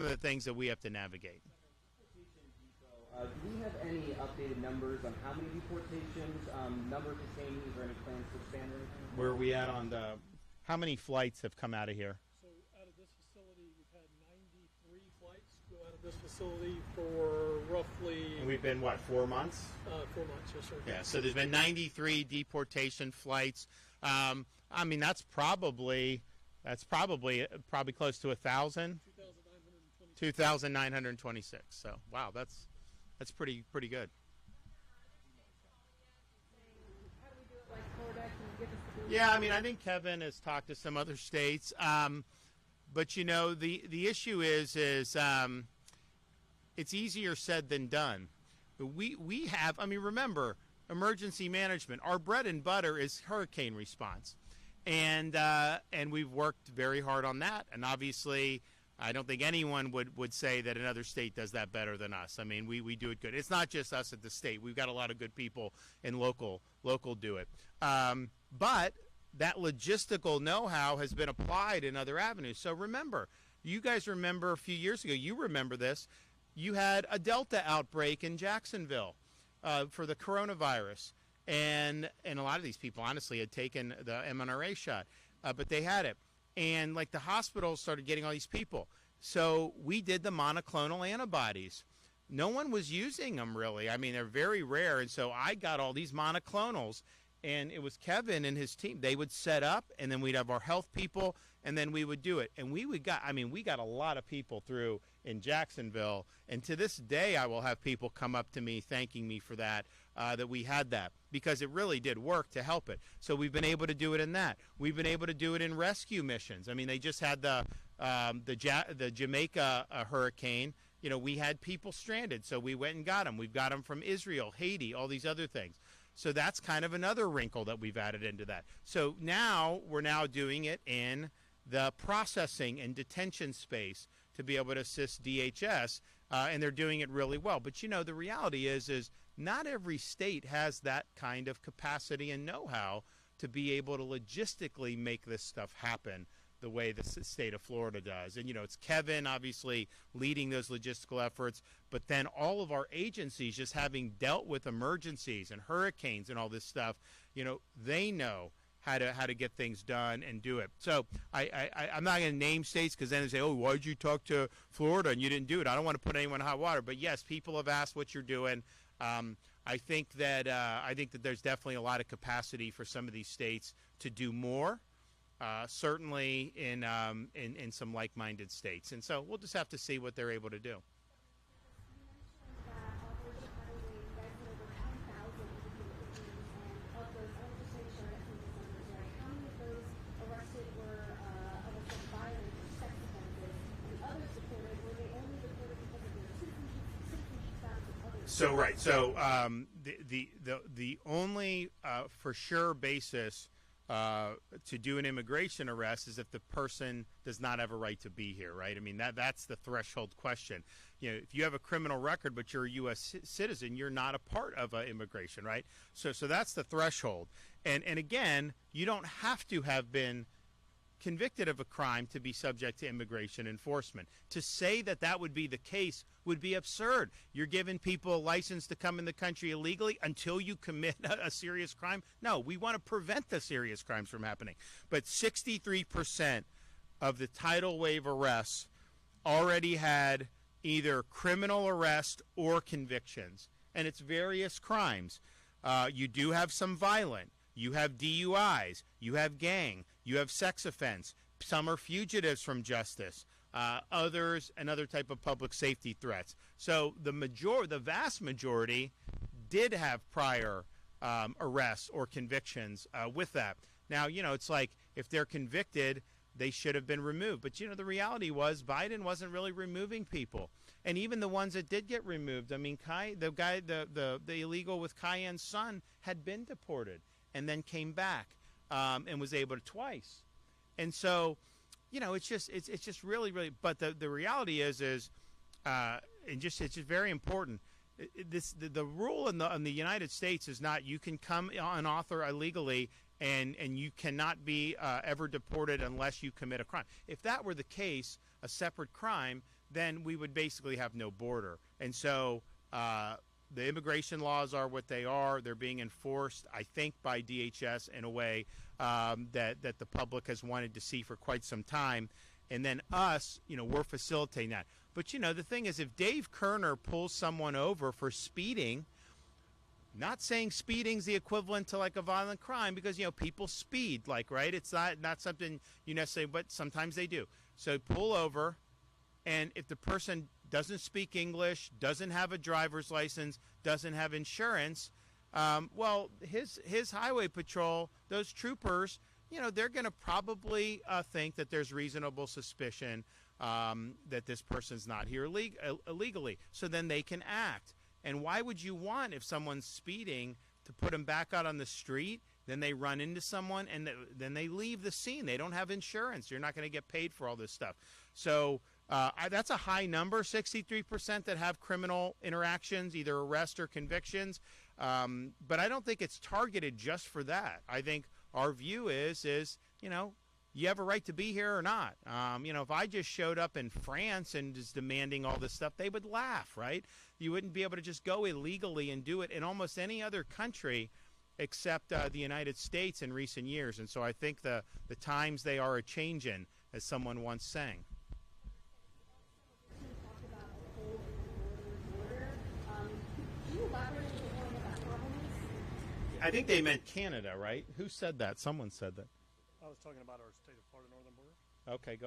of the things that we have to navigate. Do we have any updated numbers on how many deportations, number of detainees, or any plans to expand or anything? Where are we at on the, how many flights have come out of here? So out of this facility, we've had 93 flights go out of this facility for roughly... And we've been, what, 4 months? 4 months, yes, sir. Yeah, so there's been 93 deportation flights. I mean, that's probably close to 1,000. 2,926. So, wow, that's pretty good. Yeah, I mean, I think Kevin has talked to some other states, but you know, the issue is it's easier said than done. We have, I mean, remember, emergency management. Our bread and butter is hurricane response, and we've worked very hard on that. And obviously, I don't think anyone would say that another state does that better than us. I mean, we do it good. It's not just us at the state. We've got a lot of good people in local do it. But that logistical know-how has been applied in other avenues. So remember, you guys remember a few years ago, you remember this, you had a Delta outbreak in Jacksonville for the coronavirus. And a lot of these people, honestly, had taken the mRNA shot, but they had it. And like the hospitals started getting all these people. So we did the monoclonal antibodies. No one was using them really. I mean, they're very rare. And so I got all these monoclonals, and it was Kevin and his team. They would set up, and then we'd have our health people, and then we would do it. And we got a lot of people through in Jacksonville. And to this day, I will have people come up to me thanking me for that, that we had that, because it really did work to help it. So we've been able to do it in that. We've been able to do it in rescue missions. I mean, they just had the Jamaica hurricane. You know, we had people stranded, so we went and got them. We've got them from Israel, Haiti, all these other things. So that's kind of another wrinkle that we've added into that. So now we're now doing it in the processing and detention space to be able to assist DHS, and they're doing it really well. But, you know, the reality is not every state has that kind of capacity and know-how to be able to logistically make this stuff happen the way the state of Florida does. And, you know, it's Kevin, obviously, leading those logistical efforts, but then all of our agencies, just having dealt with emergencies and hurricanes and all this stuff, you know, they know how to get things done and do it. So I'm not going to name states, because then they say, oh, why did you talk to Florida and you didn't do it? I don't want to put anyone in hot water. But, yes, people have asked what you're doing. I think that there's definitely a lot of capacity for some of these states to do more. Certainly in some like-minded states. And so we'll just have to see what they're able to do. So right. So the only for sure basis to do an immigration arrest is if the person does not have a right to be here, right? I mean, that's the threshold question. You know, if you have a criminal record but you're a U.S. citizen, you're not a part of immigration, right? So that's the threshold. And again, you don't have to have been convicted of a crime to be subject to immigration enforcement. To say that would be the case would be absurd. You're giving people a license to come in the country illegally until you commit a serious crime? No, we want to prevent the serious crimes from happening. But 63% of the tidal wave arrests already had either criminal arrest or convictions, and it's various crimes. You do have some violent. You have DUIs. You have gang. You have sex offense. Some are fugitives from justice. Others, another type of public safety threats. So the vast majority did have prior arrests or convictions with that. Now, you know, it's like if they're convicted, they should have been removed. But, you know, the reality was Biden wasn't really removing people. And even the ones that did get removed, I mean, the illegal with Cayenne's son had been deported and then came back and was able to twice. And so, you know, it's just really, really. But the reality is it's just very important. The rule in the United States is not you can come on author illegally and you cannot be ever deported unless you commit a crime. If that were the case, a separate crime, then we would basically have no border. And so the immigration laws are what they are. They're being enforced, I think, by DHS in a way that the public has wanted to see for quite some time. And then us, we're facilitating that. But, the thing is, if Dave Kerner pulls someone over for speeding, not saying speeding's the equivalent to like a violent crime, because, people speed, right? It's not something you necessarily, but sometimes they do. So pull over, and if the person doesn't speak English, doesn't have a driver's license, doesn't have insurance, well, his highway patrol, those troopers, they're going to probably think that there's reasonable suspicion that this person's not here illegally. So then they can act. And why would you want, if someone's speeding, to put them back out on the street? Then they run into someone, and then they leave the scene. They don't have insurance. You're not going to get paid for all this stuff. So that's a high number, 63% that have criminal interactions, either arrest or convictions. But I don't think it's targeted just for that. I think our view is you have a right to be here or not. If I just showed up in France and just demanding all this stuff, they would laugh, right? You wouldn't be able to just go illegally and do it in almost any other country except the United States in recent years. And so I think the times they are a-changin', as someone once sang. I think they meant Canada, right? Who said that? Someone said that. I was talking about our state of Florida northern border. Okay, go